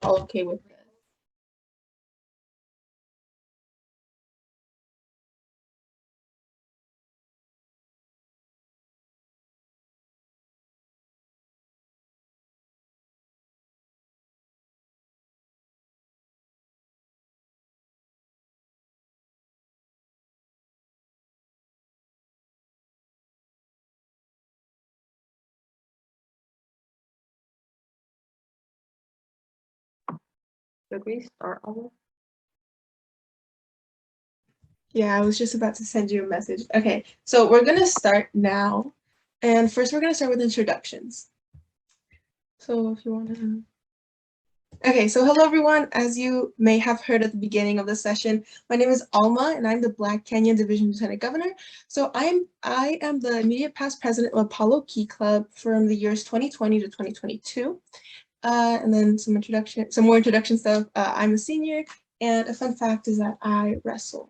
all okay with this. Should we start almost? Yeah, I was just about to send you a message. Okay, so we're gonna start now. And first we're gonna start with introductions. So if you wanna. Okay, so hello everyone. As you may have heard at the beginning of the session, my name is Alma and I'm the Black Canyon Division Lieutenant Governor. So I am the immediate past president of Apollo Key Club from the years 2020 to 2022. And then some more introduction stuff. I'm a senior, and a fun fact is that I wrestle.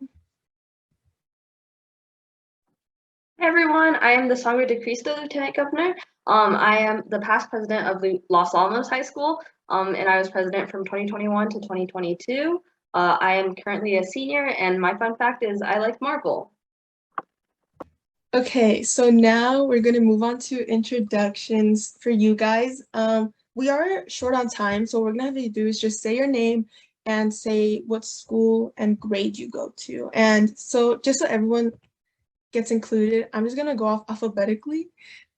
Hey everyone, I am the Sangre de Cristo Lieutenant Governor. I am the past president of Los Alamos High School, and I was president from 2021 to 2022. I am currently a senior, and my fun fact is I like Marvel. Okay, so now we're going to move on to introductions for you guys. We are short on time, so what we're going to have you do is just say your name and say what school and grade you go to. And so just so everyone gets included, I'm just going to go off alphabetically.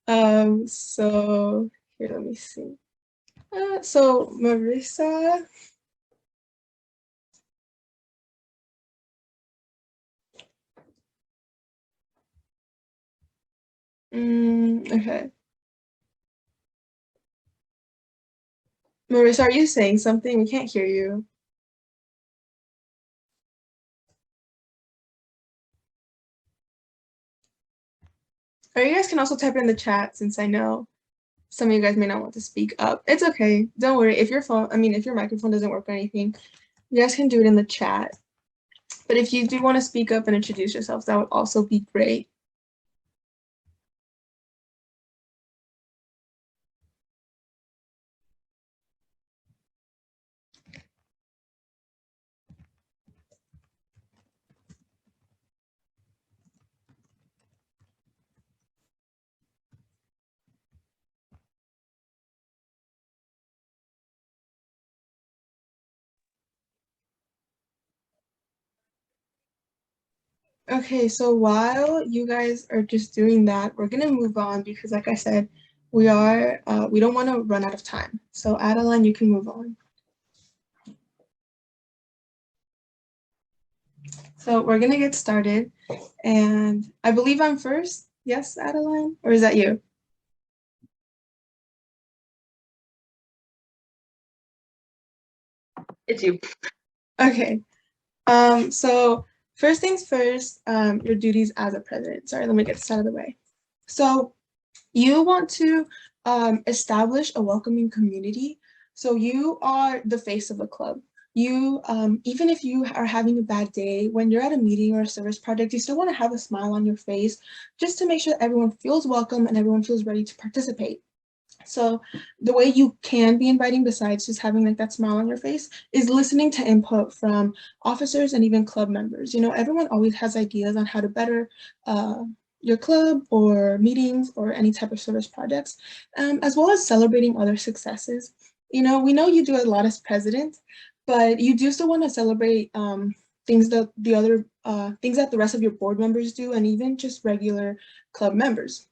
So here, let me see. So Marissa. Okay. Marissa, are you saying something? We can't hear you. Or you guys can also type it in the chat, since I know some of you guys may not want to speak up. It's okay. Don't worry. If your microphone doesn't work or anything, you guys can do it in the chat. But if you do want to speak up and introduce yourselves, that would also be great. Okay, so while you guys are just doing that, we're gonna move on because, like I said, we don't want to run out of time. So Adeline, you can move on. So we're gonna get started, and I believe I'm first. Yes, Adeline, or is that you? It's you. Okay. So first things first, your duties as a president. Sorry, let me get this out of the way. So you want to establish a welcoming community. So you are the face of the club. You, even if you are having a bad day, when you're at a meeting or a service project, you still want to have a smile on your face just to make sure that everyone feels welcome and everyone feels ready to participate. So the way you can be inviting, besides just having like that smile on your face, is listening to input from officers and even club members. You know, everyone always has ideas on how to better your club or meetings or any type of service projects, as well as celebrating other successes. You know, we know you do a lot as president, but you do still want to celebrate things that things that the rest of your board members do, and even just regular club members.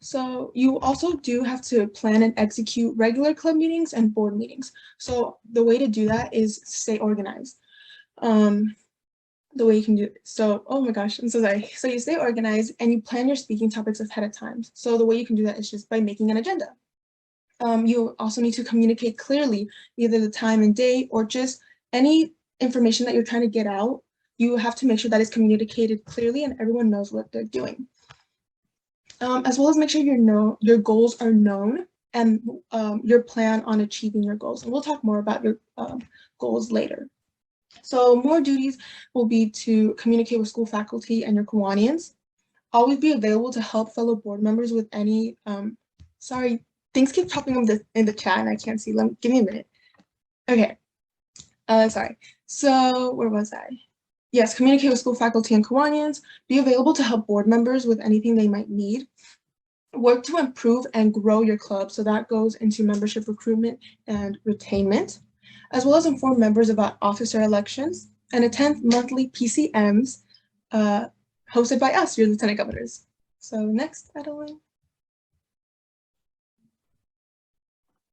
So you also do have to plan and execute regular club meetings and board meetings. So the way to do that is stay organized. The way you can do it. So, oh my gosh, I'm so sorry. So you stay organized and you plan your speaking topics ahead of time. So the way you can do that is just by making an agenda. You also need to communicate clearly, either the time and date or just any information that you're trying to get out. You have to make sure that it's communicated clearly and everyone knows what they're doing. As well as make sure your goals are known and your plan on achieving your goals. And we'll talk more about your goals later. So more duties will be to communicate with school faculty and your Kiwanians. Always be available to help fellow board members with any, sorry, things keep popping up in the chat and I can't see them. Give me a minute. Okay. Sorry. So where was I? Yes, communicate with school faculty and Kiwanians. Be available to help board members with anything they might need. Work to improve and grow your club. So that goes into membership recruitment and retainment, as well as inform members about officer elections and attend monthly PCMs hosted by us, your lieutenant governors. So next, Adeline.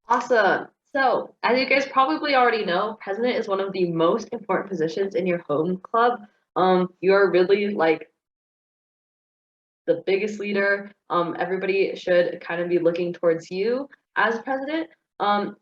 Awesome. So, as you guys probably already know, president is one of the most important positions in your home club. You are really like the biggest leader. Everybody should kind of be looking towards you as president.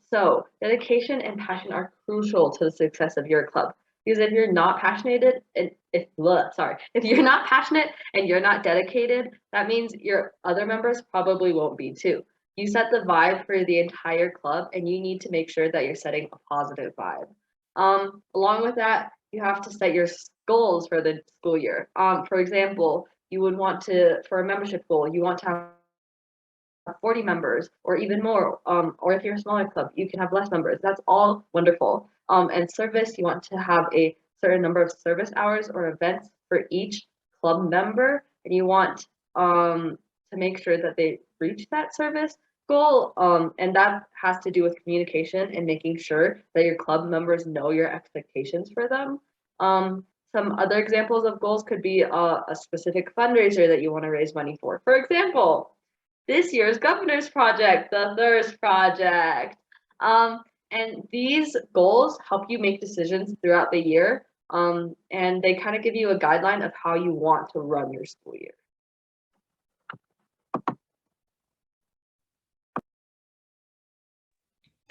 So dedication and passion are crucial to the success of your club. Because if you're not passionate and if you're not passionate and you're not dedicated, that means your other members probably won't be too. You set the vibe for the entire club, and you need to make sure that you're setting a positive vibe. Along with that, you have to set your goals for the school year. For example, you would want to, for a membership goal, you want to have 40 members or even more. Or if you're a smaller club, you can have less members. That's all wonderful. And service, you want to have a certain number of service hours or events for each club member, and you want to make sure that they reach that service goal. And that has to do with communication and making sure that your club members know your expectations for them. Some other examples of goals could be a specific fundraiser that you want to raise money for. For example, this year's Governor's Project, the Thirst Project. And these goals help you make decisions throughout the year, and they kind of give you a guideline of how you want to run your school year.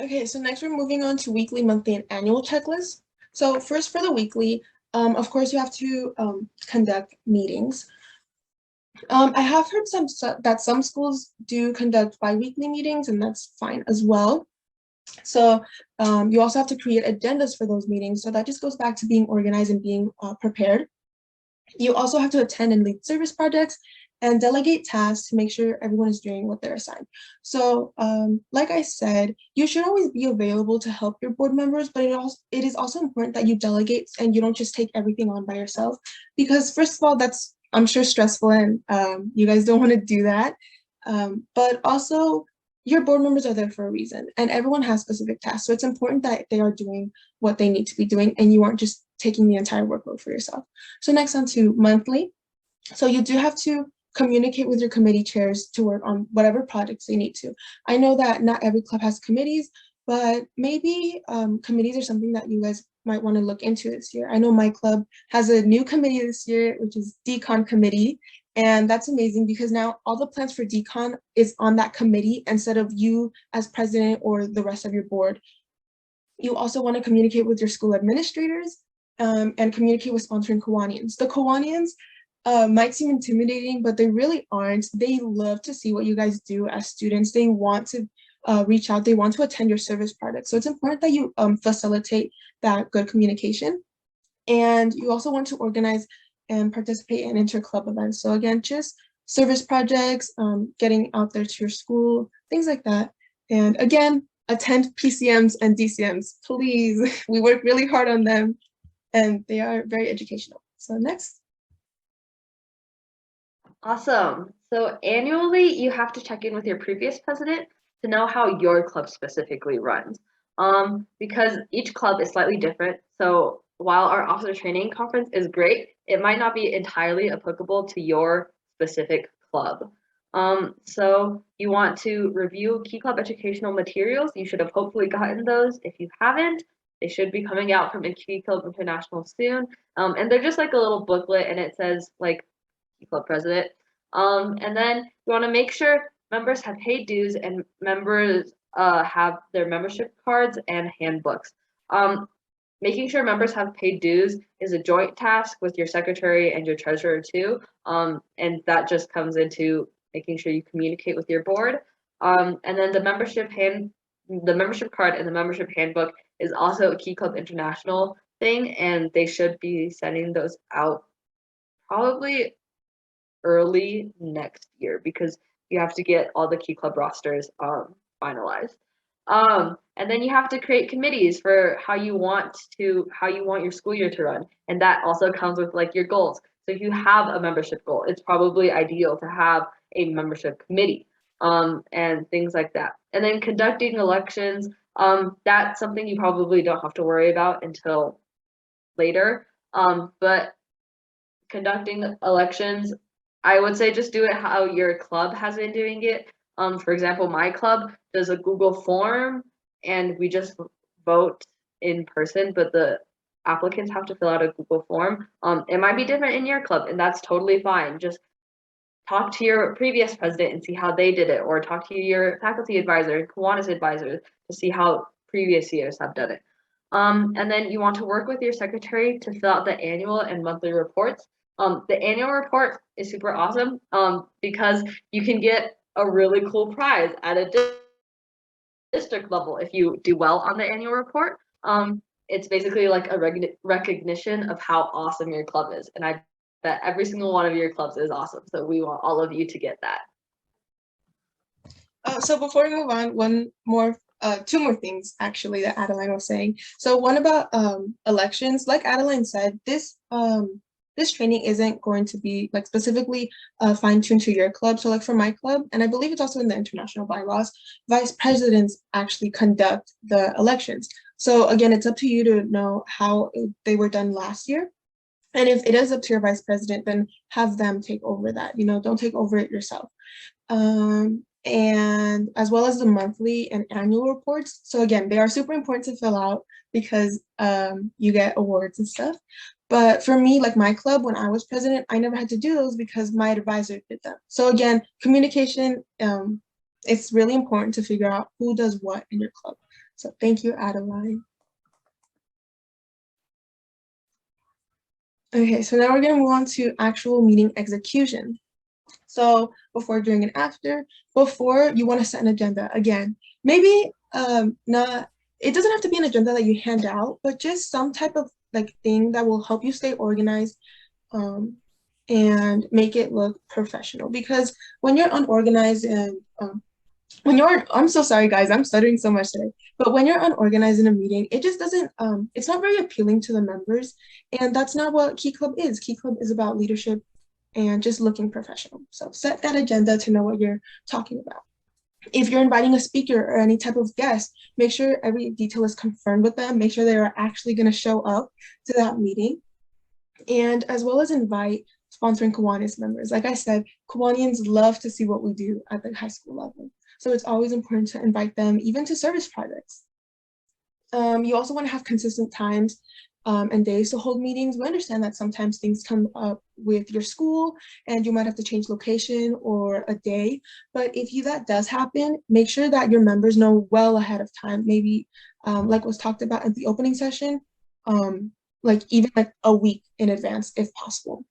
Okay, so next we're moving on to weekly, monthly, and annual checklists. So first for the weekly, of course you have to conduct meetings. I have heard that some schools do conduct bi-weekly meetings, and that's fine as well. So you also have to create agendas for those meetings. So that just goes back to being organized and being prepared. You also have to attend and lead service projects and delegate tasks to make sure everyone is doing what they're assigned. So like I said, you should always be available to help your board members, but it is also important that you delegate and you don't just take everything on by yourself, because first of all, that's, I'm sure, stressful, and you guys don't want to do that. But also, your board members are there for a reason, and everyone has specific tasks. So it's important that they are doing what they need to be doing, and you aren't just taking the entire workload for yourself. So next on to monthly. So you do have to communicate with your committee chairs to work on whatever projects they need to. I know that not every club has committees, but maybe committees are something that you guys might want to look into this year. I know my club has a new committee this year, which is Decon Committee. And that's amazing because now all the plans for Decon is on that committee instead of you as president or the rest of your board. You also want to communicate with your school administrators and communicate with sponsoring Kiwanians. The Kiwanians might seem intimidating, but they really aren't. They love to see what you guys do as students. They want to reach out. They want to attend your service project. So it's important that you facilitate that good communication. And you also want to organize and participate in inter-club events. So again, just service projects, getting out there to your school, things like that. And again, attend PCMs and DCMs, please. We work really hard on them and they are very educational. So next. Awesome. So annually, you have to check in with your previous president to know how your club specifically runs. Because each club is slightly different. So while our officer training conference is great, it might not be entirely applicable to your specific club. So you want to review key club educational materials. You should have hopefully gotten those. If you haven't, they should be coming out from Key Club International soon. And they're just like a little booklet, and it says like Key Club President. And then you want to make sure members have paid dues and members have their membership cards and handbooks. Making sure members have paid dues is a joint task with your secretary and your treasurer too. And that just comes into making sure you communicate with your board. And then the membership card and the membership handbook is also a Key Club International thing, and they should be sending those out probably early next year because you have to get all the Key Club rosters finalized. And then you have to create committees for how you want your school year to run. And that also comes with like your goals. So if you have a membership goal, it's probably ideal to have a membership committee, and things like that. And then conducting elections, that's something you probably don't have to worry about until later. But conducting elections, I would say just do it how your club has been doing it. For example, my club does a Google form and we just vote in person, but the applicants have to fill out a Google form. It might be different in your club, and that's totally fine. Just talk to your previous president and see how they did it, or talk to your faculty advisor, Kiwanis advisor, to see how previous years have done it. And then you want to work with your secretary to fill out the annual and monthly reports. The annual report is super awesome, because you can get a really cool prize at a district level if you do well on the annual report. It's basically like a recognition of how awesome your club is, and I bet every single one of your clubs is awesome. So we want all of you to get that. So before we move on, two more things actually that Adeline was saying. So one about elections, like Adeline said, this training isn't going to be like specifically fine-tuned to your club. So like for my club, and I believe it's also in the international bylaws, vice presidents actually conduct the elections. So again, it's up to you to know how they were done last year. And if it is up to your vice president, then have them take over that, don't take over it yourself. And as well as the monthly and annual reports. So again, they are super important to fill out because you get awards and stuff. But for me, like my club, when I was president, I never had to do those because my advisor did them. So again, communication, it's really important to figure out who does what in your club. So thank you, Adeline. Okay, so now we're going to move on to actual meeting execution. So before, during, and after. Before, you want to set an agenda. Again, maybe not, it doesn't have to be an agenda that you hand out, but just some type of like thing that will help you stay organized and make it look professional. Because when you're unorganized and I'm so sorry guys, I'm stuttering so much today, but when you're unorganized in a meeting, it just doesn't, it's not very appealing to the members, and that's not what Key Club is. Key Club is about leadership and just looking professional. So set that agenda to know what you're talking about. If you're inviting a speaker or any type of guest, make sure every detail is confirmed with them, make sure they are actually gonna show up to that meeting, and as well as invite sponsoring Kiwanis members. Like I said, Kiwanians love to see what we do at the high school level. So it's always important to invite them even to service projects. You also want to have consistent times and days to hold meetings. We understand that sometimes things come up with your school and you might have to change location or a day. But if that does happen, make sure that your members know well ahead of time, maybe like was talked about at the opening session, like even like a week in advance if possible.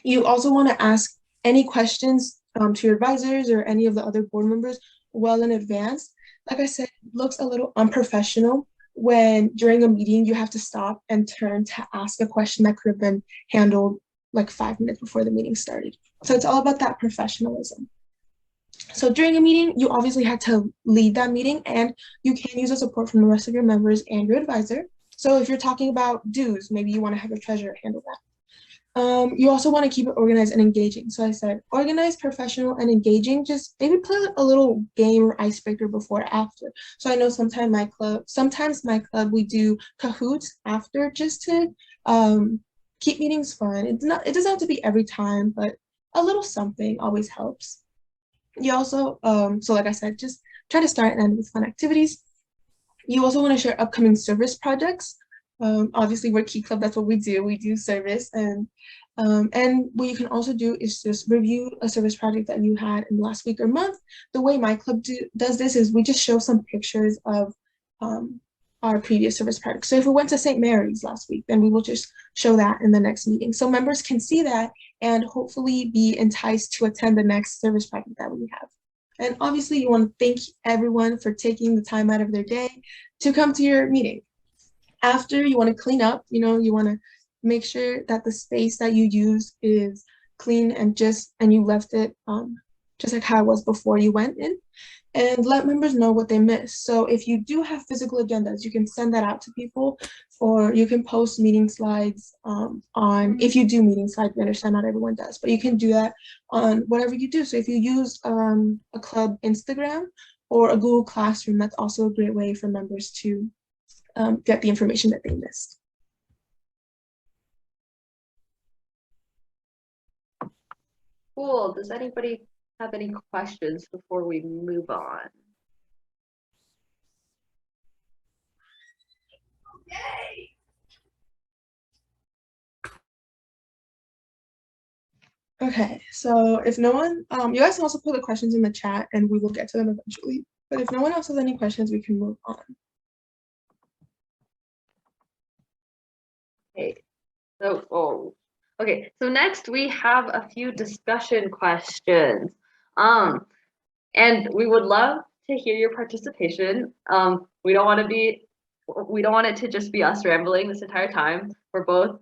You also want to ask any questions to your advisors or any of the other board members well in advance. Like I said, it looks a little unprofessional when during a meeting you have to stop and turn to ask a question that could have been handled like 5 minutes before the meeting started. So it's all about that professionalism. So during a meeting, you obviously had to lead that meeting, and you can use the support from the rest of your members and your advisor. So if you're talking about dues, maybe you want to have your treasurer handle that. You also want to keep it organized and engaging. So I said organized, professional, and engaging. Just maybe play a little game or icebreaker before or after. So I know sometimes my club we do Kahoots after, just to keep meetings fun. It doesn't have to be every time, but a little something always helps. You also so like I said, just try to start and end with fun activities. You also want to share upcoming service projects. Obviously, we're Key Club, that's what we do. We do service, and what you can also do is just review a service project that you had in the last week or month. The way my club does this is we just show some pictures of our previous service project. So if we went to St. Mary's last week, then we will just show that in the next meeting. So members can see that and hopefully be enticed to attend the next service project that we have. And obviously, you want to thank everyone for taking the time out of their day to come to your meeting. After, you want to clean up, you want to make sure that the space that you use is clean and you left it just like how it was before you went in. and let members know what they missed. So if you do have physical agendas, you can send that out to people, or you can post meeting slides if you do meeting slides. We understand not everyone does, but you can do that on whatever you do. So if you use a club Instagram or a Google Classroom, that's also a great way for members to get the information that they missed. Cool. Does anybody have any questions before we move on? Okay, so if no one, you guys can also put the questions in the chat and we will get to them eventually. But if no one else has any questions, we can move on. Okay. So next we have a few discussion questions. And we would love to hear your participation. We don't want it to just be us rambling this entire time. We're both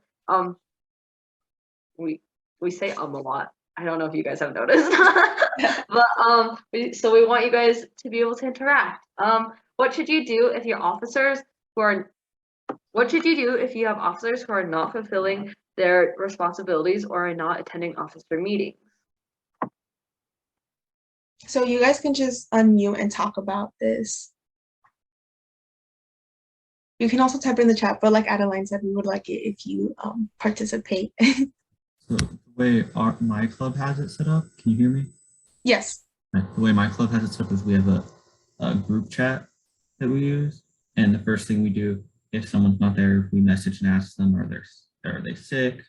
we say a lot. I don't know if you guys have noticed. But we want you guys to be able to interact. What should you do if your officers who are what should you do if you have officers who are not fulfilling their responsibilities or are not attending officer meetings? So you guys can just unmute and talk about this. You can also type in the chat, but like Adeline said, we would like it if you participate. So the way my club has it set up, can you hear me? Yes. The way my club has it set up is we have a group chat that we use. And the first thing we do, if someone's not there, we message and ask them, are they sick?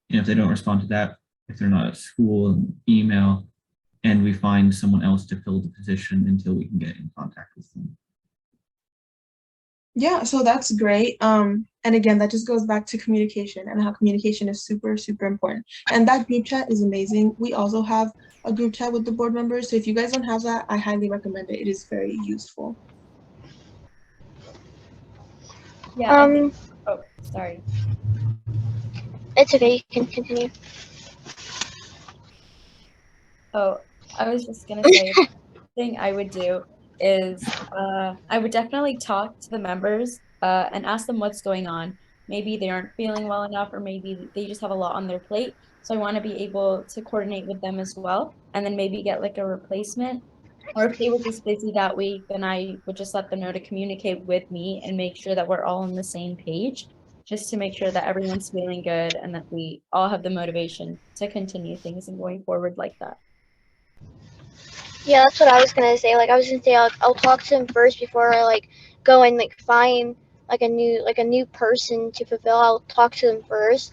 And if they don't respond to that, if they're not at school, email, and we find someone else to fill the position until we can get in contact with them. Yeah, so that's great. And again, that just goes back to communication and how communication is super, super important. And that group chat is amazing. We also have a group chat with the board members. So if you guys don't have that, I highly recommend it. It is very useful. Yeah. Oh, sorry. It's okay, you can continue. Oh, I was just gonna say, the thing I would do is I would definitely talk to the members and ask them what's going on. Maybe they aren't feeling well enough, or maybe they just have a lot on their plate. So I want to be able to coordinate with them as well, and then maybe get like a replacement. Or if they were just busy that week, then I would just let them know to communicate with me and make sure that we're all on the same page, just to make sure that everyone's feeling good and that we all have the motivation to continue things and going forward like that. Yeah, that's what I was gonna say. Like I was gonna say, I'll talk to them first before I like go and like find like a new person to fulfill. I'll talk to them first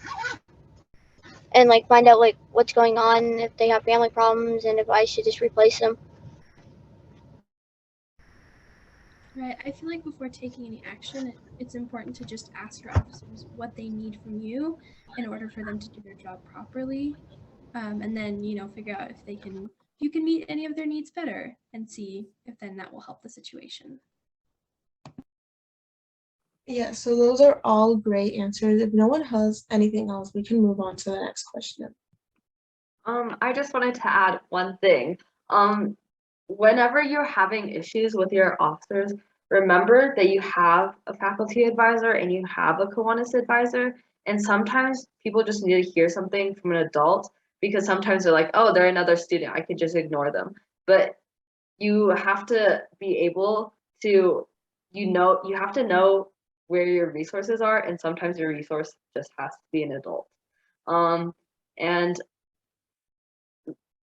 and like find out like what's going on, if they have family problems, and if I should just replace them. Right. I feel like before taking any action, it's important to just ask your officers what they need from you in order for them to do their job properly, and then figure out if you can meet any of their needs better, and see if then that will help the situation. Yeah, so those are all great answers. If no one has anything else, we can move on to the next question. I just wanted to add one thing. Whenever you're having issues with your officers, remember that you have a faculty advisor and you have a Kiwanis advisor. And sometimes people just need to hear something from an adult, because sometimes they're like, oh, they're another student, I could just ignore them. But you have to be able to, you have to know where your resources are, and sometimes your resource just has to be an adult. And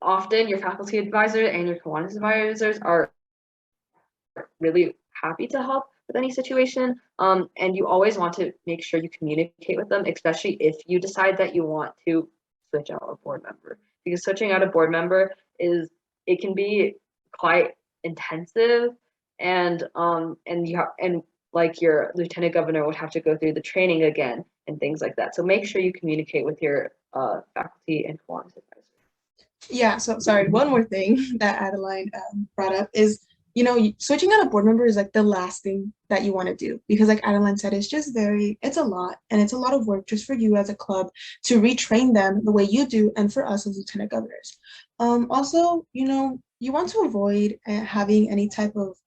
often your faculty advisor and your Kiwanis advisors are really happy to help with any situation. And you always want to make sure you communicate with them, especially if you decide that you want to switch out a board member, because switching out a board member it can be quite intensive, and like your lieutenant governor would have to go through the training again and things like that. So make sure you communicate with your faculty and Kiwanis advisor. Yeah, so sorry, one more thing that Adeline brought up is, switching out a board member is like the last thing that you want to do, because like Adeline said, it's a lot, and it's a lot of work just for you as a club to retrain them the way you do, and for us as lieutenant governors. Also, you want to avoid having any type of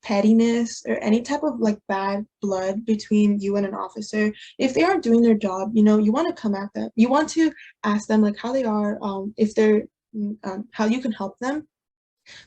pettiness or any type of like bad blood between you and an officer. If they aren't doing their job, you want to come at them. You want to ask them like how they are, if they're how you can help them,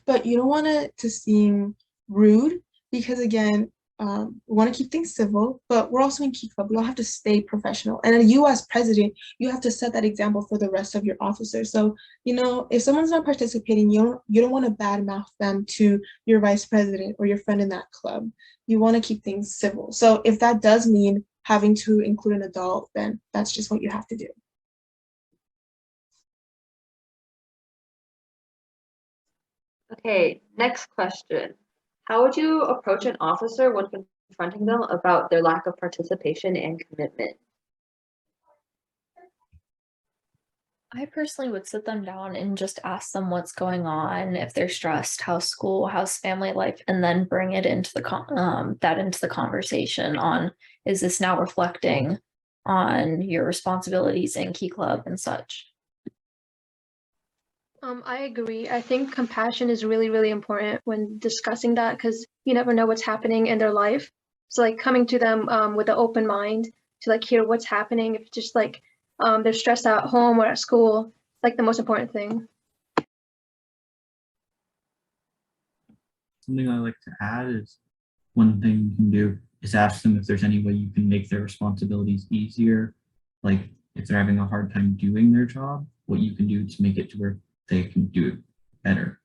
but you don't want it to seem rude because again, we want to keep things civil, but we're also in Key Club. We all have to stay professional. And you as president, you have to set that example for the rest of your officers. So, if someone's not participating, you don't want to badmouth them to your vice president or your friend in that club. You want to keep things civil. So if that does mean having to include an adult, then that's just what you have to do. Okay, next question. How would you approach an officer when confronting them about their lack of participation and commitment? I personally would sit them down and just ask them what's going on, if they're stressed, how's school, how's family life, and then bring it into the conversation on, is this now reflecting on your responsibilities in Key Club and such? I agree. I think compassion is really, really important when discussing that because you never know what's happening in their life. So like coming to them with an open mind to like hear what's happening. If just like they're stressed out at home or at school, like the most important thing. Something I like to add is one thing you can do is ask them if there's any way you can make their responsibilities easier. Like if they're having a hard time doing their job, what you can do to make it to where they can do it better.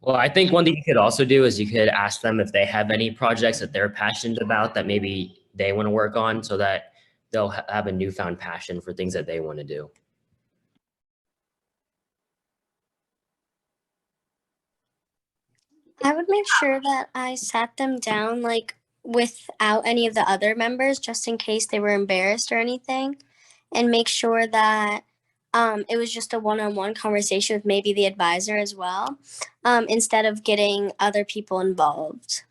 Well, I think one thing you could also do is you could ask them if they have any projects that they're passionate about that maybe they want to work on so that they'll have a newfound passion for things that they want to do. I would make sure that I sat them down like without any of the other members just in case they were embarrassed or anything, and make sure that it was just a one-on-one conversation with maybe the advisor as well, instead of getting other people involved.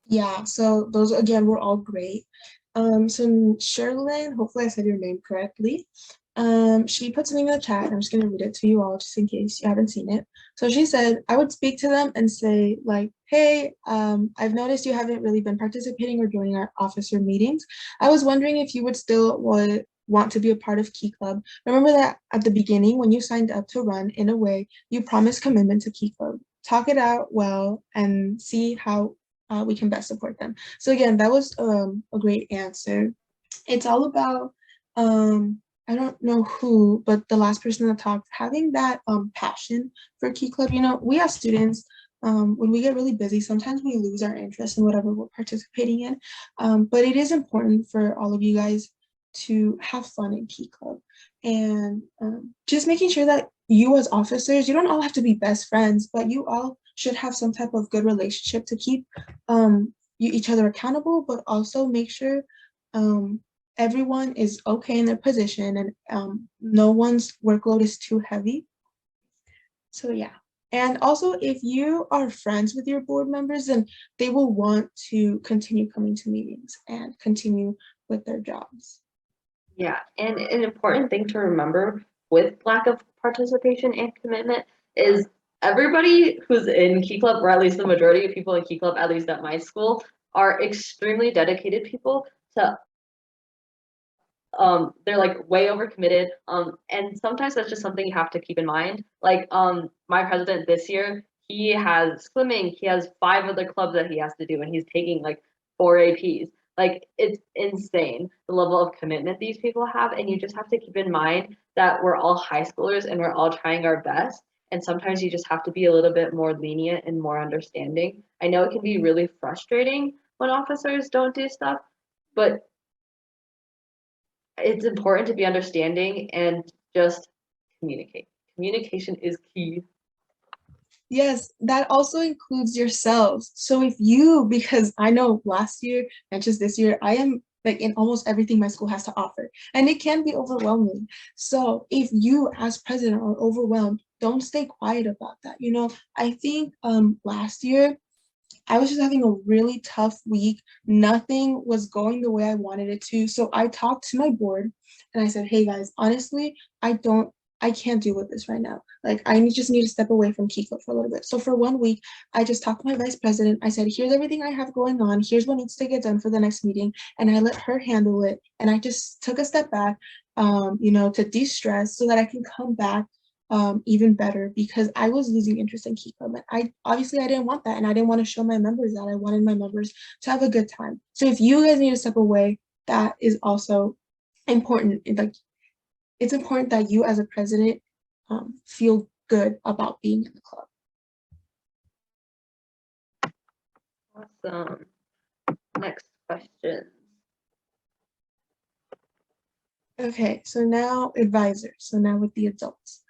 Yeah, so those again were all great. So Sherlyn, hopefully I said your name correctly. She put something in the chat, and I'm just gonna read it to you all just in case you haven't seen it. So she said, I would speak to them and say like, hey, I've noticed you haven't really been participating or joining our officer meetings. I was wondering if you would still want to be a part of Key Club. Remember that at the beginning when you signed up to run, in a way, you promised commitment to Key Club. Talk it out well and see how we can best support them. So again, that was a great answer. It's all about, I don't know who, but the last person that talked, having that passion for Key Club. We as students, when we get really busy, sometimes we lose our interest in whatever we're participating in. But it is important for all of you guys to have fun in Key Club, and just making sure that you as officers, you don't all have to be best friends, but you all should have some type of good relationship to keep each other accountable, but also make sure everyone is okay in their position and no one's workload is too heavy. So yeah. And also, if you are friends with your board members, then they will want to continue coming to meetings and continue with their jobs. Yeah, and an important thing to remember with lack of participation and commitment is everybody who's in Key Club, or at least the majority of people in Key Club, at least at my school, are extremely dedicated people to they're like way overcommitted, and sometimes that's just something you have to keep in mind. Like my president this year, he has swimming, he has 5 other clubs that he has to do, and he's taking like 4 APs. Like it's insane the level of commitment these people have, and you just have to keep in mind that we're all high schoolers and we're all trying our best, and sometimes you just have to be a little bit more lenient and more understanding. I know it can be really frustrating when officers don't do stuff, but it's important to be understanding and just communicate. Communication is key. Yes, that also includes yourselves. So if you, because I know last year and just this year, I am like in almost everything my school has to offer, and it can be overwhelming. So if you as president are overwhelmed, don't stay quiet about that. I think last year I was just having a really tough week. Nothing was going the way I wanted it to. So I talked to my board and I said, hey guys, honestly, I can't deal with this right now. Like just need to step away from Kiko for a little bit. So for 1 week, I just talked to my vice president. I said, here's everything I have going on. Here's what needs to get done for the next meeting. And I let her handle it. And I just took a step back, to de-stress so that I can come back even better, because I was losing interest in Kiko. But I didn't want that, and I didn't want to show my members that. I wanted my members to have a good time. So if you guys need to step away, that is also important. It's important that you as a president feel good about being in the club. Awesome. Next question. Okay, so now advisors. So now with the adults.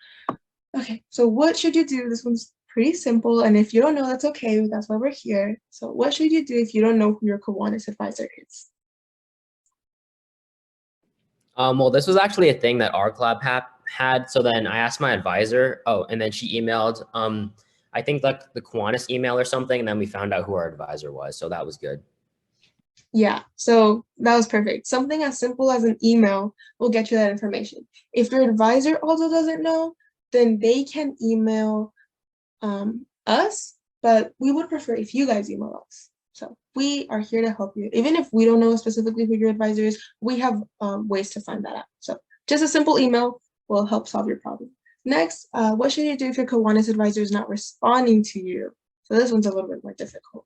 Okay, so what should you do? This one's pretty simple, and if you don't know, that's okay. That's why we're here. So what should you do if you don't know who your Kiwanis advisor is? Well, this was actually a thing that our club had. So then I asked my advisor. Oh, and then she emailed, I think like the Kiwanis email or something, and then we found out who our advisor was. So that was good. Yeah, so that was perfect. Something as simple as an email will get you that information. If your advisor also doesn't know, then they can email us, but we would prefer if you guys email us. So we are here to help you. Even if we don't know specifically who your advisor is, we have ways to find that out. So just a simple email will help solve your problem. Next, what should you do if your Kiwanis advisor is not responding to you? So this one's a little bit more difficult.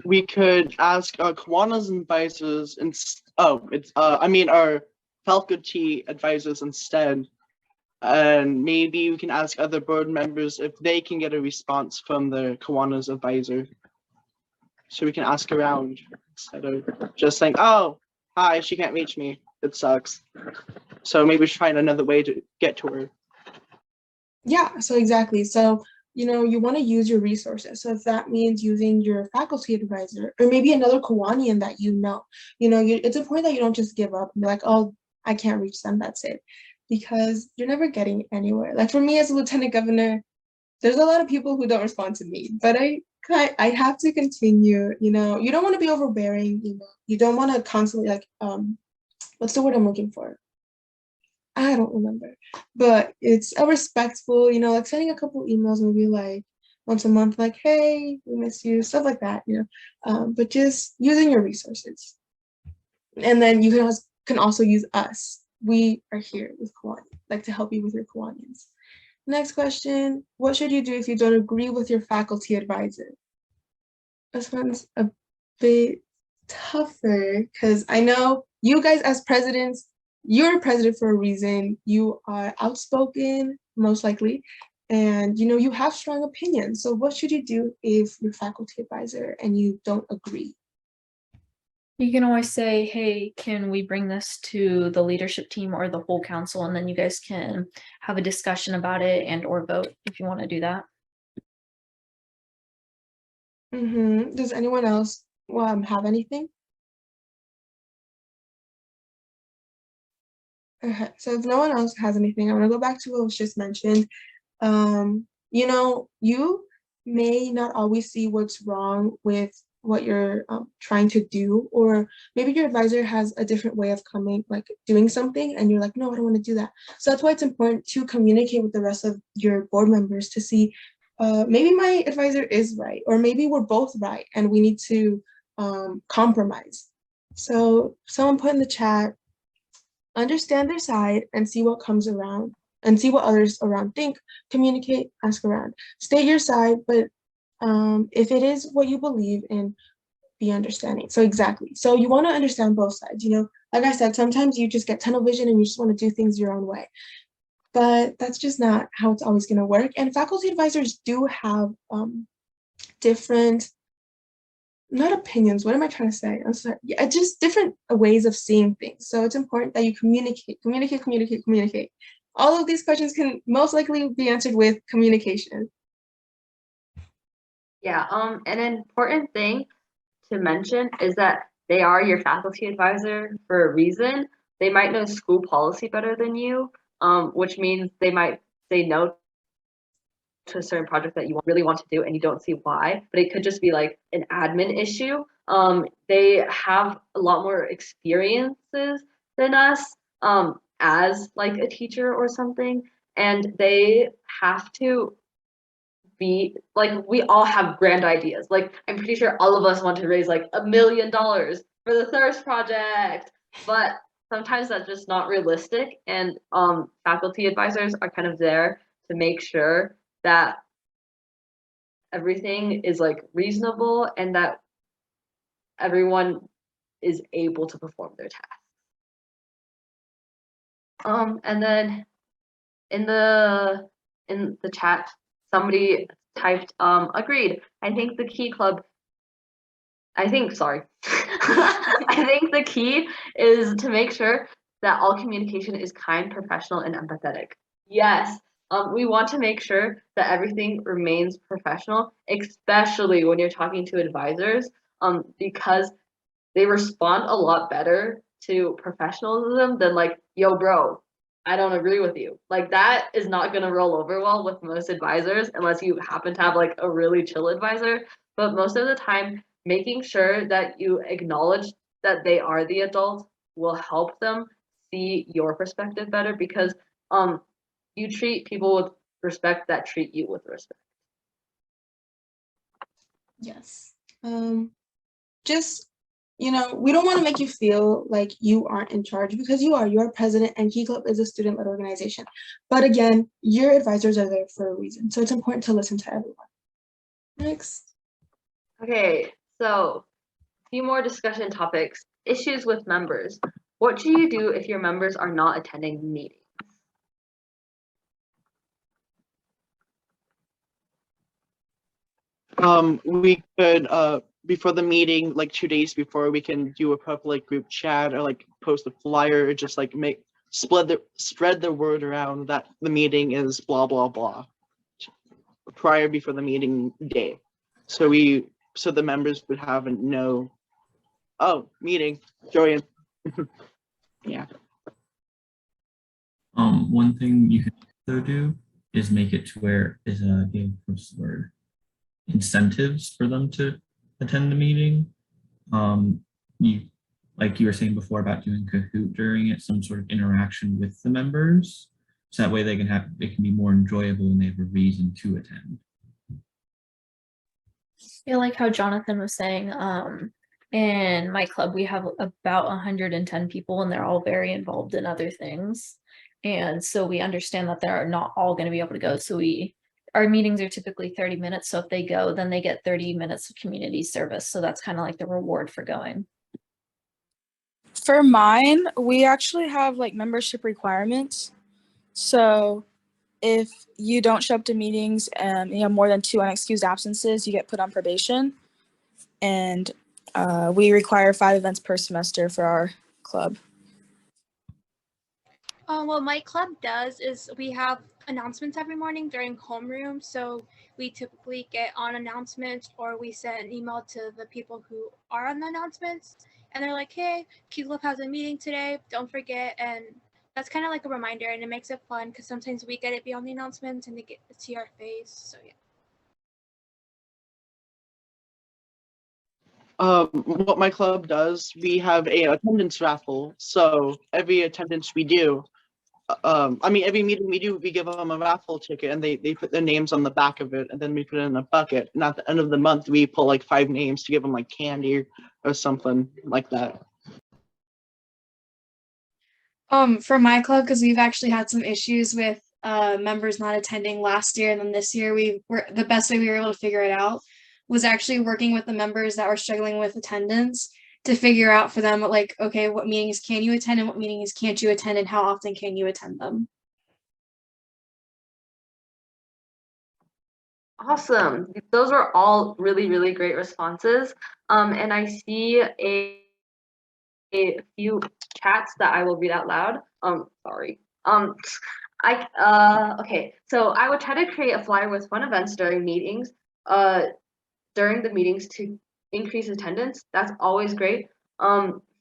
We could ask our Kiwanis advisors our faculty advisors instead. And maybe we can ask other board members if they can get a response from the Kiwanis advisor. So we can ask around instead of just saying, oh, hi, she can't reach me. It sucks. So maybe we should find another way to get to her. Yeah, so exactly. So you want to use your resources. So if that means using your faculty advisor or maybe another Kiwanian that it's important that you don't just give up and be like, oh, I can't reach them, that's it. Because you're never getting anywhere. Like for me as a lieutenant governor, there's a lot of people who don't respond to me, but I have to continue, you don't want to be overbearing, you don't want to constantly what's the word I'm looking for? I don't remember, but it's a respectful, like sending a couple emails, maybe like once a month, like, hey, we miss you, stuff like that, but just using your resources. And then you can also use us. We are here with Kiwani, to help you with your Kiwanians. Next question, what should you do if you don't agree with your faculty advisor? This one's a bit tougher because I know you guys as presidents, you're president for a reason. You are outspoken, most likely, and you have strong opinions. So what should you do if you're faculty advisor and you don't agree? You can always say, hey, can we bring this to the leadership team or the whole council? And then you guys can have a discussion about it and or vote if you want to do that. Does anyone else have anything? Okay, so if no one else has anything, I'm gonna go back to what was just mentioned. You may not always see what's wrong with what you're trying to do, or maybe your advisor has a different way of doing something, and you're like, no, I don't want to do that. So that's why it's important to communicate with the rest of your board members to see, maybe my advisor is right, or maybe we're both right, and we need to compromise. So someone put in the chat, understand their side and see what comes around and see what others around think, communicate, ask around. State your side, but if it is what you believe in, be understanding. So exactly. So you want to understand both sides, like I said, sometimes you just get tunnel vision and you just want to do things your own way. But that's just not how it's always going to work. And faculty advisors do have different, not opinions, what am I trying to say? I'm sorry. Yeah, just different ways of seeing things. So it's important that you communicate. All of these questions can most likely be answered with communication. Yeah, an important thing to mention is that they are your faculty advisor for a reason. They might know school policy better than you. which means they might say no to a certain project that you really want to do and you don't see why, but it could just be like an admin issue. They have a lot more experiences than us as like a teacher or something, and they have to be like, we all have grand ideas. Like, I'm pretty sure all of us want to raise like $1 million for the thirst project, but sometimes that's just not realistic, and faculty advisors are kind of there to make sure that everything is like reasonable and that everyone is able to perform their tasks. And then in the chat, somebody typed agreed. I think the key I think the key is to make sure that all communication is kind, professional, and empathetic. Yes, we want to make sure that everything remains professional, especially when you're talking to advisors, because they respond a lot better to professionalism than like, yo, bro, I don't agree with you. Like, that is not going to roll over well with most advisors unless you happen to have like a really chill advisor. But most of the time, making sure that you acknowledge that they are the adult will help them see your perspective better, because you treat people with respect that treat you with respect. Yes. Just, we don't want to make you feel like you aren't in charge, because you are. You're president, and Key Club is a student-led organization. But again, your advisors are there for a reason, so it's important to listen to everyone. Next. Okay, so a few more discussion topics. Issues with members. What do you do if your members are not attending meetings? We could before the meeting, like 2 days before, we can do a public group chat or like post a flyer, or just like spread the word around that the meeting is blah blah blah before the meeting day, so the members would have meeting, join. Yeah. One thing you could also do is make it to where is word incentives for them to attend the meeting. Like you were saying before about doing Kahoot during it, some sort of interaction with the members, so that way it can be more enjoyable and they have a reason to attend. Yeah, like how Jonathan was saying, in my club we have about 110 people, and they're all very involved in other things, and so we understand that they're not all going to be able to go, so our meetings are typically 30 minutes, so if they go, then they get 30 minutes of community service, so that's kind of like the reward for going. For mine, we actually have like membership requirements. So if you don't show up to meetings and you have more than 2 unexcused absences, you get put on probation. And we require 5 events per semester for our club. What my club does is we have announcements every morning during homeroom. So we typically get on announcements, or we send an email to the people who are on the announcements. And they're like, hey, Key Club has a meeting today, don't forget. And that's kind of like a reminder, and it makes it fun because sometimes we get it beyond the announcements and they get to see our face. So yeah. What my club does, we have a attendance raffle. So every attendance we do, every meeting we do, we give them a raffle ticket, and they put their names on the back of it, and then we put it in a bucket. And at the end of the month, we pull like 5 names to give them like candy or something like that. For my club, because we've actually had some issues with members not attending last year, and then this year the best way we were able to figure it out was actually working with the members that were struggling with attendance to figure out for them, like, okay, what meetings can you attend and what meetings can't you attend, and how often can you attend them? Awesome. Those were all really, really great responses. And I see a few chats that I will read out loud. Sorry. Okay, so I would try to create a flyer with fun events during meetings, during the meetings to increase attendance. That's always great.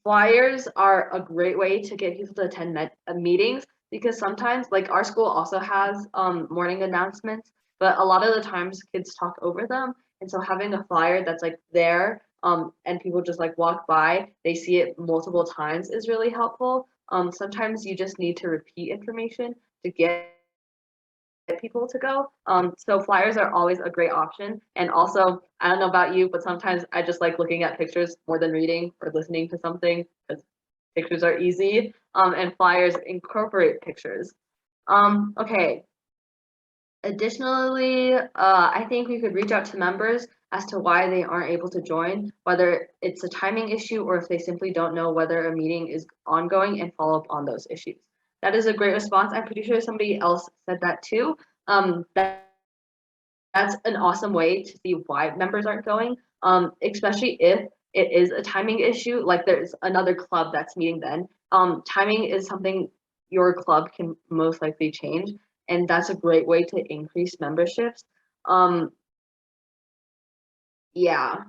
Flyers are a great way to get people to attend meetings, because sometimes like our school also has morning announcements, but a lot of the times kids talk over them. And so having a flyer that's like there and people just like walk by, they see it multiple times is really helpful. Sometimes you just need to repeat information to get people to go. So flyers are always a great option. And also, I don't know about you, but sometimes I just like looking at pictures more than reading or listening to something because pictures are easy. And flyers incorporate pictures. Okay. Additionally, I think we could reach out to members as to why they aren't able to join, whether it's a timing issue or if they simply don't know whether a meeting is ongoing, and follow up on those issues. That is a great response. I'm pretty sure somebody else said that too. That's an awesome way to see why members aren't going, especially if it is a timing issue, like there's another club that's meeting then. Timing is something your club can most likely change, and that's a great way to increase memberships. Yeah.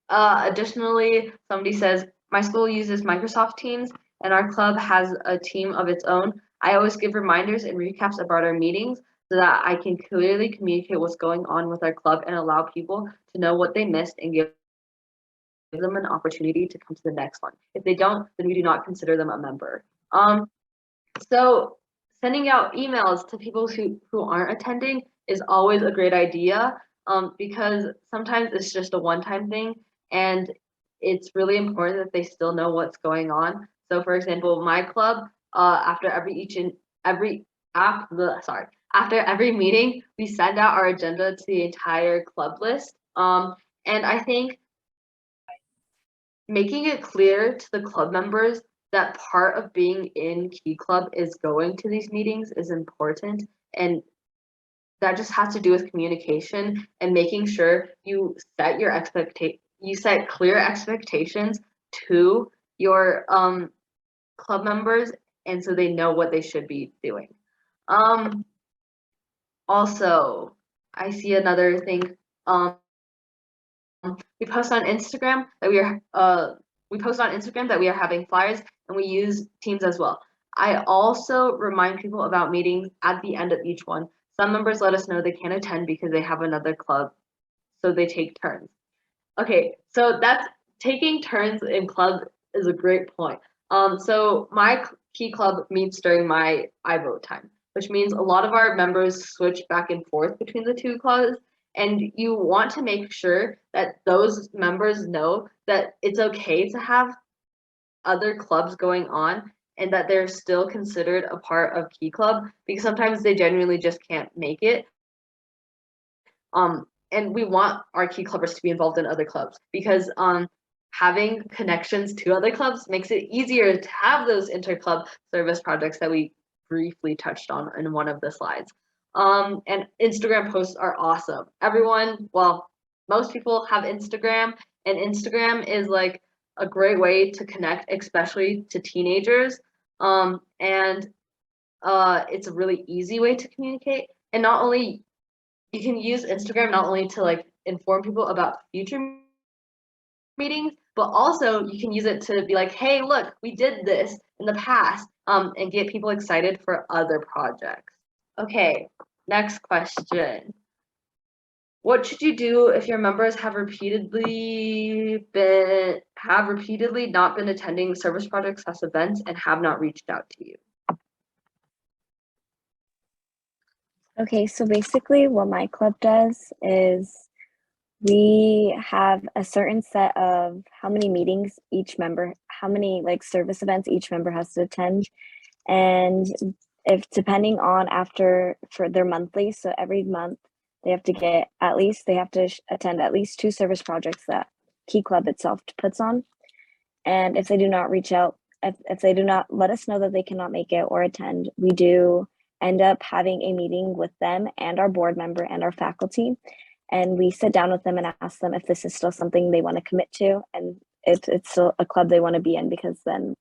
Additionally, somebody says, my school uses Microsoft Teams and our club has a team of its own. I always give reminders and recaps about our meetings so that I can clearly communicate what's going on with our club and allow people to know what they missed and give them an opportunity to come to the next one. If they don't, then we do not consider them a member. So sending out emails to people who aren't attending is always a great idea, because sometimes it's just a one-time thing, and it's really important that they still know what's going on. So for example, my club, after every meeting, we send out our agenda to the entire club list. And I think making it clear to the club members that part of being in Key Club is going to these meetings is important, and that just has to do with communication and making sure you set clear expectations to your club members, and so they know what they should be doing. Also, I see another thing. We post on Instagram that we are having flyers, and we use Teams as well. I also remind people about meetings at the end of each one. Some members let us know they can't attend because they have another club, so they take turns. Okay, so that's taking turns in club is a great point. So my Key Club meets during my iVote time, which means a lot of our members switch back and forth between the two clubs. And you want to make sure that those members know that it's okay to have other clubs going on and that they're still considered a part of Key Club, because sometimes they genuinely just can't make it. And we want our Key Clubbers to be involved in other clubs, because having connections to other clubs makes it easier to have those inter-club service projects that we briefly touched on in one of the slides. And Instagram posts are awesome. Most people have Instagram, and Instagram is like a great way to connect, especially to teenagers. And it's a really easy way to communicate. And not only you can use Instagram not only to like inform people about future meetings, but also you can use it to be like, hey, look, we did this in the past, and get people excited for other projects. Okay, next question. What should you do if your members have repeatedly not been attending service projects / events and have not reached out to you? Okay, so basically what my club does is we have a certain set of how many meetings how many like service events each member has to attend. And if depending on for their monthly, so every month they have to attend at least 2 service projects that Key Club itself puts on. And if they do not reach out, if they do not let us know that they cannot make it or attend, we do end up having a meeting with them and our board member and our faculty. And we sit down with them and ask them if this is still something they want to commit to, and if it's still a club they want to be in, because then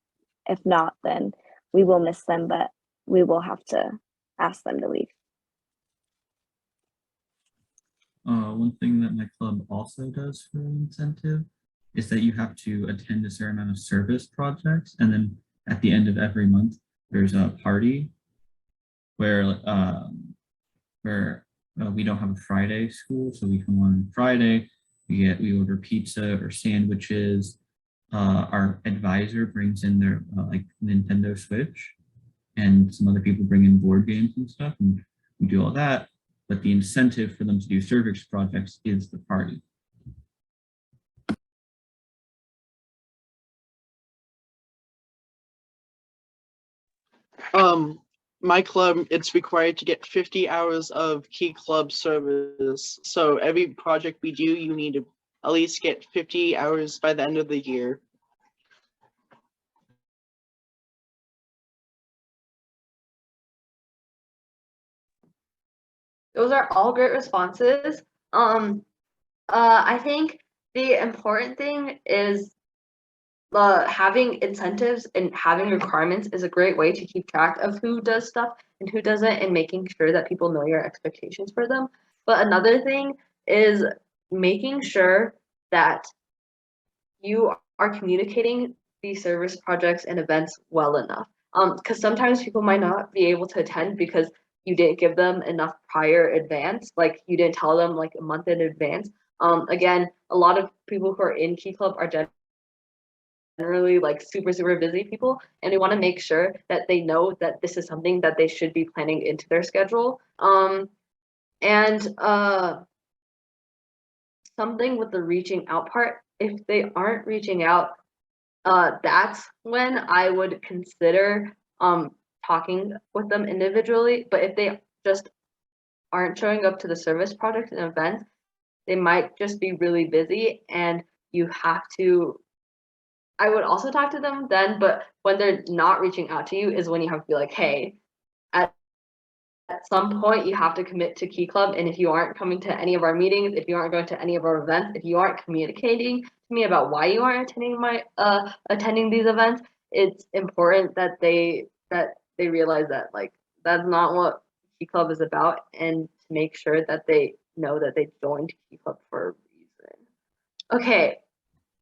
if not, then we will miss them, but we will have to ask them to leave. One thing that my club also does for an incentive is that you have to attend a certain amount of service projects, and then at the end of every month, there's a party where we don't have a Friday school, so we come on Friday. We order pizza or sandwiches. Our advisor brings in their like Nintendo Switch, and some other people bring in board games and stuff, and we do all that. But the incentive for them to do service projects is the party. My club, it's required to get 50 hours of key club service. So every project we do, you need to at least get 50 hours by the end of the year. Those are all great responses. I think the important thing is having incentives and having requirements is a great way to keep track of who does stuff and who doesn't, and making sure that people know your expectations for them. But another thing is making sure that you are communicating these service projects and events well enough. Because sometimes people might not be able to attend because you didn't give them enough prior advance, like you didn't tell them like a month in advance. Again, a lot of people who are in Key Club are generally like super busy people, and we want to make sure that they know that this is something that they should be planning into their schedule. Something with the reaching out part, if they aren't reaching out, that's when I would consider talking with them individually. But if they just aren't showing up to the service project and events, they might just be really busy, and you have to, I would also talk to them then, but when they're not reaching out to you is when you have to be like, hey, at some point you have to commit to Key Club, and if you aren't coming to any of our meetings, if you aren't going to any of our events, if you aren't communicating to me about why you aren't attending these events, it's important that they realize that like that's not what Key Club is about, and to make sure that they know that they joined Key Club for a reason. Okay.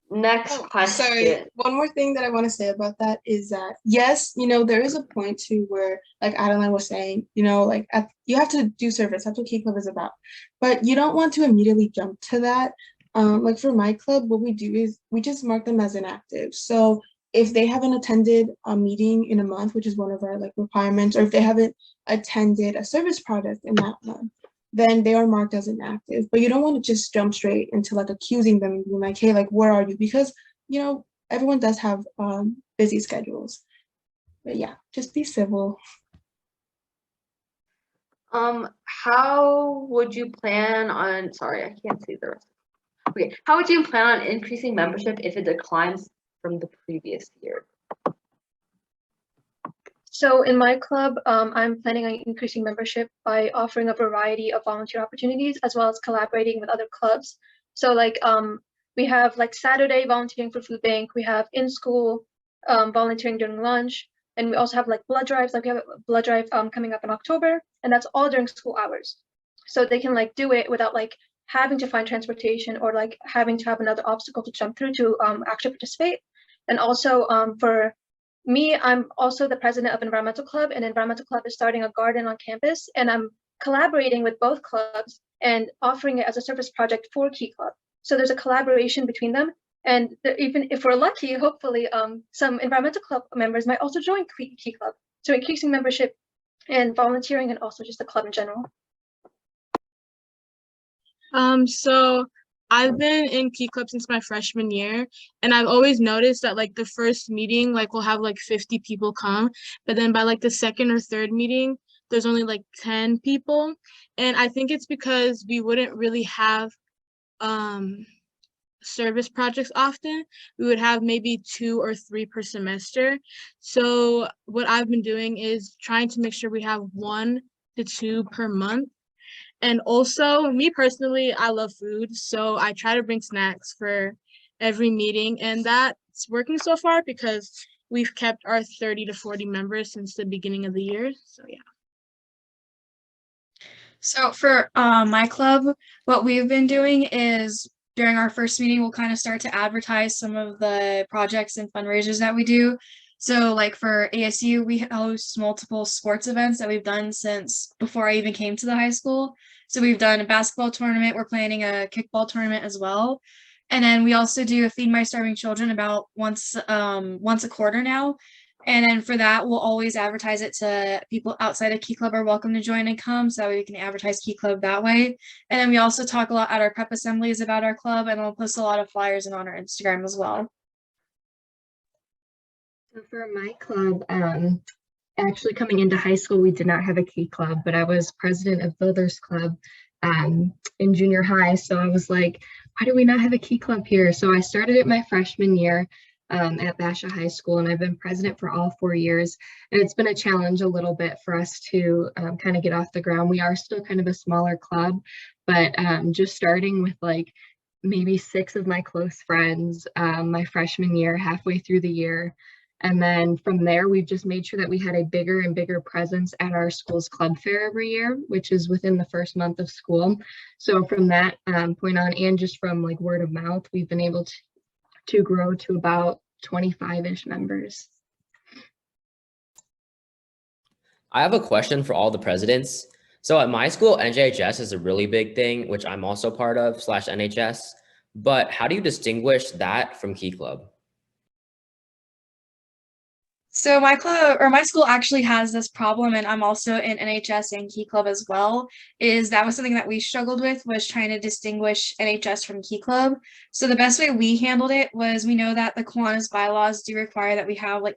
Next question. Sorry, one more thing that I want to say about that is that, yes, there is a point to where, like Adeline was saying, like you have to do service. That's what Key Club is about. But you don't want to immediately jump to that. Like for my club, what we do is we just mark them as inactive. So if they haven't attended a meeting in a month, which is one of our like requirements, or if they haven't attended a service project in that month, then they are marked as inactive. But you don't want to just jump straight into like accusing them and being like, hey, like, where are you? Because, everyone does have busy schedules. But yeah, just be civil. How would you plan on, sorry, I can't see the rest. Okay, how would you plan on increasing membership if it declines from the previous year? So in my club, I'm planning on increasing membership by offering a variety of volunteer opportunities, as well as collaborating with other clubs. So like we have like Saturday volunteering for food bank, we have in school volunteering during lunch, and we also have like blood drives. Like we have a blood drive coming up in October, and that's all during school hours. So they can like do it without like having to find transportation or like having to have another obstacle to jump through to actually participate. And also for me, I'm also the president of Environmental Club, and Environmental Club is starting a garden on campus, and I'm collaborating with both clubs and offering it as a service project for Key Club. So there's a collaboration between them, and even if we're lucky, hopefully some Environmental Club members might also join Key Club. So increasing membership and volunteering, and also just the club in general. So I've been in Key Club since my freshman year, and I've always noticed that like the first meeting, like we'll have like 50 people come, but then by like the second or third meeting, there's only like 10 people. And I think it's because we wouldn't really have service projects often. We would have maybe 2 or 3 per semester. So what I've been doing is trying to make sure we have 1 to 2 per month. And also, me personally, I love food, so I try to bring snacks for every meeting, and that's working so far because we've kept our 30 to 40 members since the beginning of the year, so yeah. So for my club, what we've been doing is during our first meeting, we'll kind of start to advertise some of the projects and fundraisers that we do. So like for ASU, we host multiple sports events that we've done since before I even came to the high school. So we've done a basketball tournament. We're planning a kickball tournament as well. And then we also do a Feed My Starving Children about once a quarter now. And then for that, we'll always advertise it to people outside of Key Club are welcome to join and come, so we can advertise Key Club that way. And then we also talk a lot at our prep assemblies about our club, and we'll post a lot of flyers and on our Instagram as well. So for my club, actually coming into high school, we did not have a Key Club, but I was president of Builders Club in junior high. So I was like, why do we not have a Key Club here? So I started it my freshman year at Basha High School, and I've been president for all 4 years. And it's been a challenge a little bit for us to kind of get off the ground. We are still kind of a smaller club, but just starting with like maybe 6 of my close friends my freshman year, halfway through the year. And then from there, we've just made sure that we had a bigger and bigger presence at our school's club fair every year, which is within the first month of school. So from that point on, and just from like word of mouth, we've been able to grow to about 25-ish members. I have a question for all the presidents. So at my school, NJHS is a really big thing, which I'm also part of, /NHS. But how do you distinguish that from Key Club? So my club or my school actually has this problem, and I'm also in NHS and Key Club as well, is that was something that we struggled with, was trying to distinguish NHS from Key Club. So the best way we handled it was, we know that the Kiwanis bylaws do require that we have like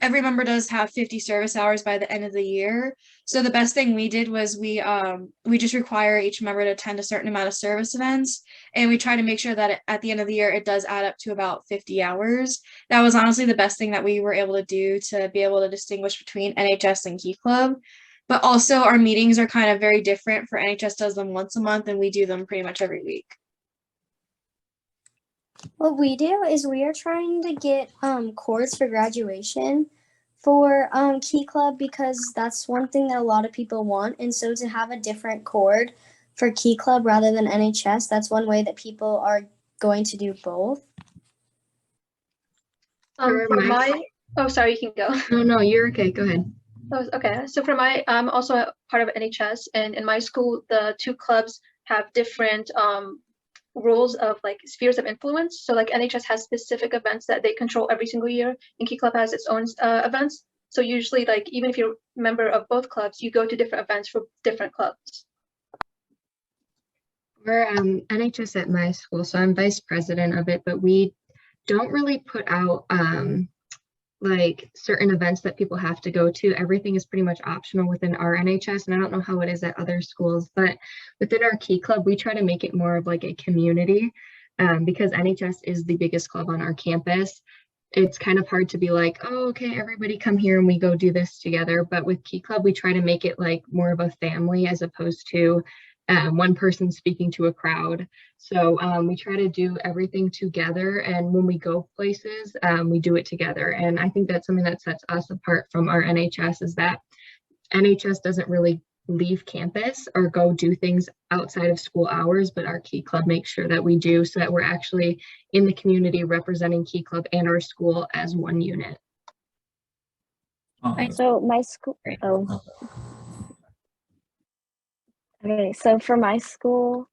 every member does have 50 service hours by the end of the year. So the best thing we did was we just require each member to attend a certain amount of service events, and we try to make sure that at the end of the year it does add up to about 50 hours. That was honestly the best thing that we were able to do to be able to distinguish between NHS and Key Club. But also our meetings are kind of very different. For NHS does them once a month, and we do them pretty much every week. What we do is we are trying to get cords for graduation for Key Club, because that's one thing that a lot of people want. And so to have a different cord for Key Club rather than NHS, that's one way that people are going to do both. Oh, sorry, you can go. No, you're okay. Go ahead. Oh, okay. So for I'm also a part of NHS, and in my school, the 2 clubs have different rules of like spheres of influence. So like NHS has specific events that they control every single year, and Key Club has its own events. So usually, like, even if you're a member of both clubs, you go to different events for different clubs. We're NHS at my school, so I'm vice president of it, but we don't really put out like certain events that people have to go to. Everything is pretty much optional within our NHS, and I don't know how it is at other schools, but within our Key Club, we try to make it more of like a community because NHS is the biggest club on our campus. It's kind of hard to be like, oh, okay, everybody come here and we go do this together. But with Key Club, we try to make it like more of a family as opposed to one person speaking to a crowd. So we try to do everything together, and when we go places, we do it together. And I think that's something that sets us apart from our NHS, is that NHS doesn't really leave campus or go do things outside of school hours, but our Key Club makes sure that we do, so that we're actually in the community representing Key Club and our school as one unit. So my school, okay, so for my school,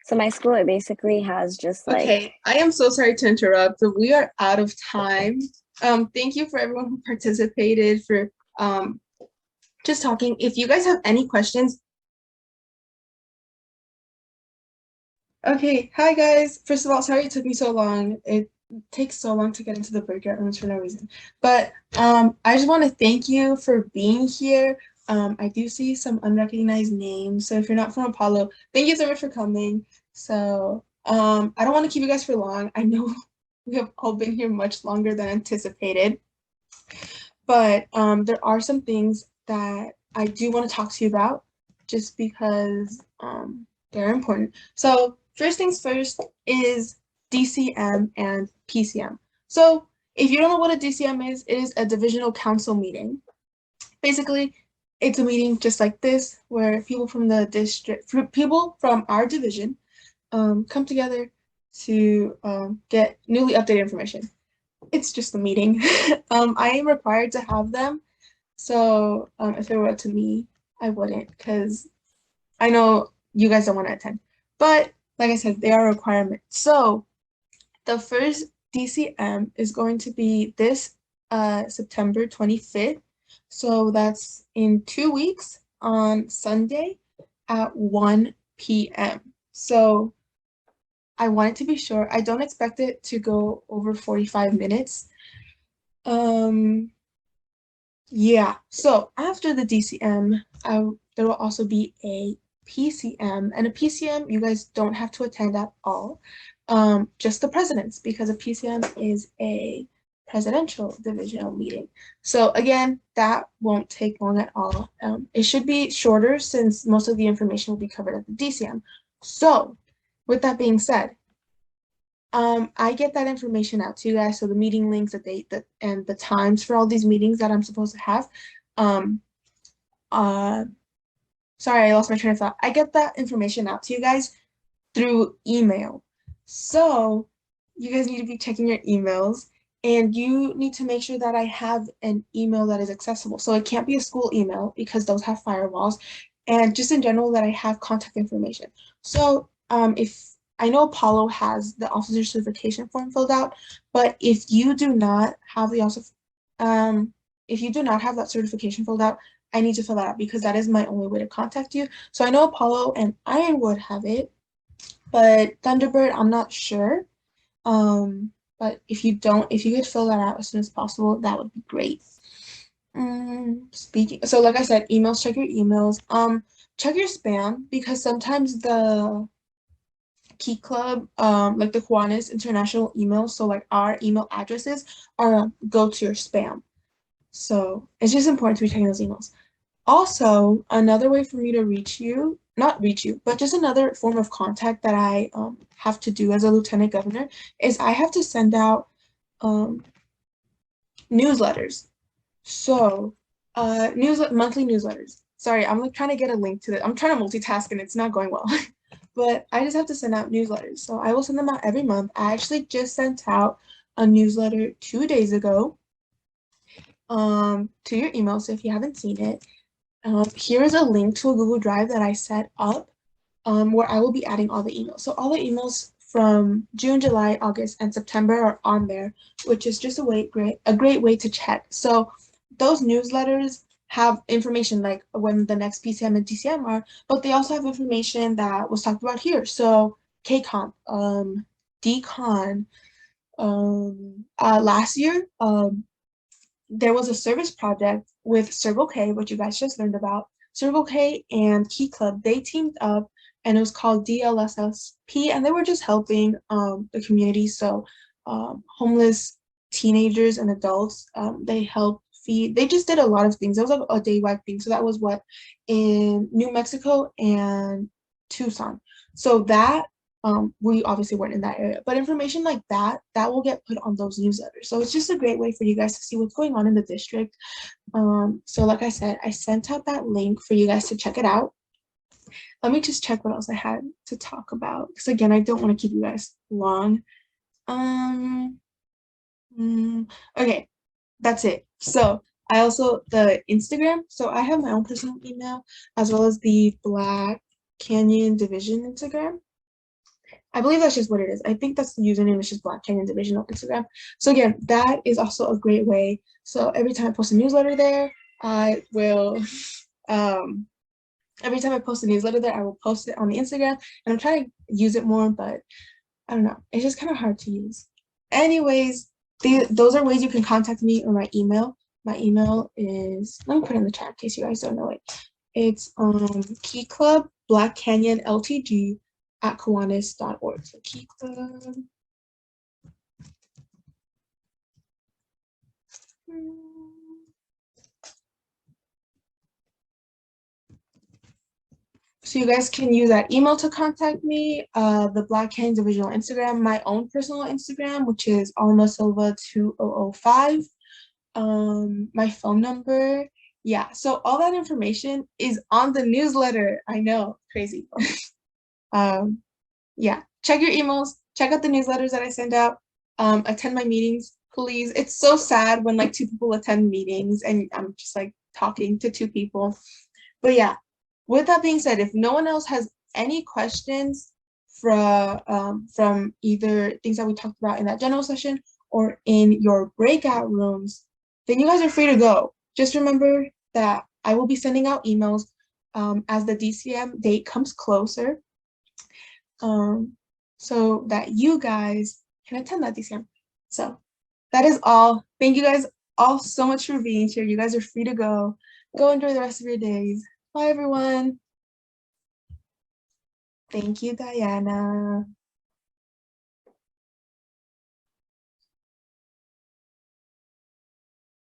it basically has just like. Okay, I am so sorry to interrupt, but we are out of time. Thank you for everyone who participated, for just talking. If you guys have any questions. Okay, hi guys. First of all, sorry it took me so long. It takes so long to get into the breakout rooms for no reason. But I just want to thank you for being here. I do see some unrecognized names, so if you're not from Apollo, thank you so much for coming. So I don't want to keep you guys for long. I know we have all been here much longer than anticipated, but there are some things that I do want to talk to you about, just because they're important. So first things first is DCM and PCM. So if you don't know what a DCM is, it is a divisional council meeting. Basically, it's a meeting just like this, where people from the district, people from our division come together to get newly updated information. it's just a meeting. I am required to have them. So if it were up to me, I wouldn't, because I know you guys don't want to attend. But like I said, they are a requirement. So the first DCM is going to be this September 25th. So that's in 2 weeks on Sunday at 1 p.m. So I want it to be short. I don't expect it to go over 45 minutes. Yeah, so after the DCM, there will also be a PCM, and a PCM you guys don't have to attend at all, just the presidents, because a PCM is a presidential divisional meeting. So again, that won't take long at all. It should be shorter since most of the information will be covered at the DCM. So with that being said, I get that information out to you guys. So the meeting links, the date, and the times for all these meetings that I'm supposed to have. Sorry, I lost my train of thought. I get that information out to you guys through email. So you guys need to be checking your emails, and you need to make sure that I have an email that is accessible. So it can't be a school email because those have firewalls, and just in general that I have contact information. So if I know Apollo has the officer certification form filled out, but if you do not have the if you do not have that certification filled out, I need to fill that out because that is my only way to contact you. So I know Apollo and Ironwood have it, but Thunderbird, I'm not sure. But if you could fill that out as soon as possible, that would be great. So like I said, emails, check your emails. Check your spam because sometimes the Key Club, like the Kiwanis international emails, so like our email addresses go to your spam. So it's just important to be checking those emails. Also, another way for me to reach you, not reach you, but just another form of contact that I have to do as a lieutenant governor is I have to send out newsletters. So monthly newsletters. Sorry, I'm like trying to get a link to it. I'm trying to multitask and it's not going well. But I just have to send out newsletters. So I will send them out every month. I actually just sent out a newsletter 2 days ago to your email. So if you haven't seen it, here is a link to a Google Drive that I set up where I will be adding all the emails. So all the emails from June, July, August, and September are on there, which is just a great way to check. So those newsletters have information like when the next PCM and DCM are, but they also have information that was talked about here. So KCOMP, DCON, last year, there was a service project with Circle K, which you guys just learned about. Circle K and Key Club, they teamed up and it was called DLSSP, and they were just helping the community. So homeless teenagers and adults, they helped feed. They just did a lot of things. It was a day-wide thing. So that was what in New Mexico and Tucson. So that we obviously weren't in that area, but information like that will get put on those newsletters. So it's just a great way for you guys to see what's going on in the district. So like I said, I sent out that link for you guys to check it out. Let me just check what else I had to talk about, because again, I don't want to keep you guys long. Okay, that's it. So I also, the Instagram, so I have my own personal email as well as the Black Canyon Division Instagram. I believe that's just what it is. I think that's the username, is just Black Canyon Division on Instagram. So again, that is also a great way. So every time I post a newsletter there, I will, every time I post a newsletter there, I will post it on the Instagram, and I'm trying to use it more, but I don't know. It's just kind of hard to use. Anyways, those are ways you can contact me or my email. My email is, let me put it in the chat in case you guys don't know it. It's Key Club Black Canyon LTG at Kiwanis.org. So Key Club. So you guys can use that email to contact me, the Black Canyon Divisional Instagram, my own personal Instagram, which is Alma Silva 2005. My phone number. Yeah, so all that information is on the newsletter. I know, crazy. Yeah, check your emails, check out the newsletters that I send out, attend my meetings, please. It's so sad when like 2 people attend meetings and I'm just like talking to 2 people. But yeah, with that being said, if no one else has any questions from either things that we talked about in that general session or in your breakout rooms, then you guys are free to go. Just remember that I will be sending out emails as the DCM date comes closer, so that you guys can attend that DCM. So that is all. Thank you guys all so much for being here. You guys are free to go. Go enjoy the rest of your days. Bye, everyone. Thank you, Diana.